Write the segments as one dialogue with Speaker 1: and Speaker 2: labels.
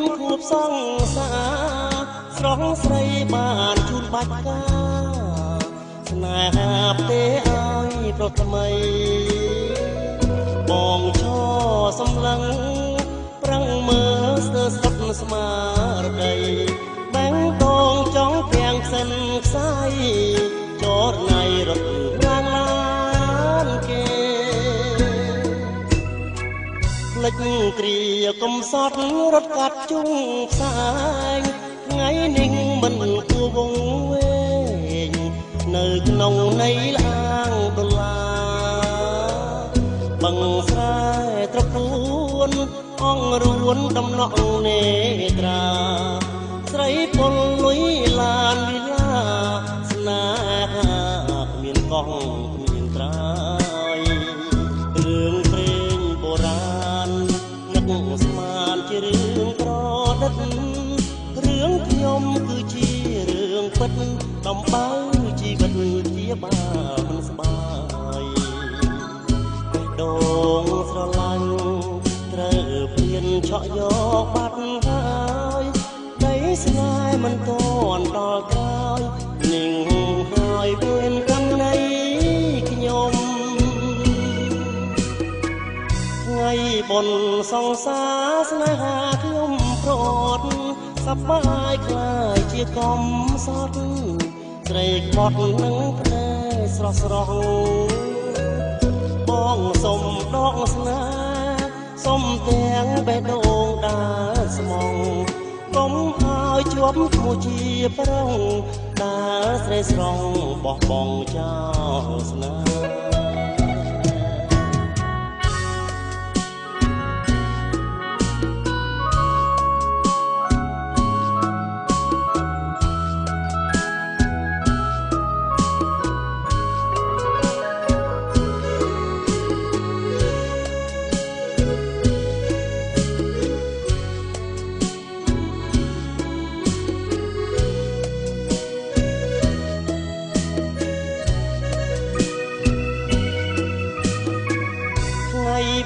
Speaker 1: នខួបសង្សារស្រស់ស្រីបានជូនបាច់កាស្នេហាផ្ទេឲ្យប្រថ្មីបងឈរសម្លឹងប្រឹងមើលស្ទើរសុទ្ធស្មារតីបែងតងចង់ទាំងសិនខ្សែចរណៃរត់ឡានឡានគេលេចគ្រាកំសត់រត់កាត់ជុំផ្សាយថ្ងៃនេះមិនគួរវង្វេងនៅក្នុងនៃឡាងដុល្លារបឹងស្រែត្រកួនអងរួនដំណក់នេត្រាស្រីពលលុយឡានវិឡាស្នេហាគ្មានកងគ្មានត្រាយរឿងព្រេងបុរាណនឹកស្មានជារឿងប្រឌិតរឿងខ្ញុំគឺជារឿងពិតដំបៅជីវិតជាបាមិនស្បាយដងស្រឡាញ់ត្រូវព្រៀនឆក់យកបាត់ហើយដីស្នេហ៍មិនតន់ដល់ក្រោយនឹងហើយវេនកម្មនៃខ្ញុំថ្ងៃបុណ្យសង្សារស្នេហាខ្ញុំប្រត់សប្បាយខ្លាយជាកំសត់ស្រីខ្មត់នឹងភ្នែកស្រស់ស្រស់បងសុំដកស្នេហ៍សុំទាំងបេះដូងដើរស្មងកុំឲ្យជាប់ឈ្មោះជាប្រុងដើរស្រីស្រងបោះបង់ចោលស្នេហ៍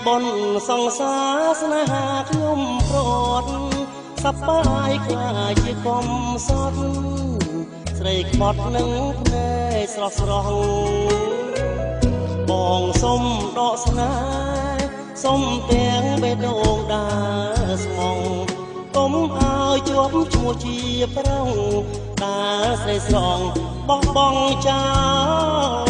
Speaker 1: បុណ្យសង្សារស្នេហាខ្ញុំប្រត់សប្បាយខ្លាយជាកំសត់ស្រីខ្មត់នឹងភ្នែកស្រស់ស្រស់បងសុំដកស្នេហ៍សុំទាំងបេះដូងដើរស្មងកុំឲ្យជាប់ឈ្មោះជាប្រុងដើរស្រីស្រងបោះបង់ចោល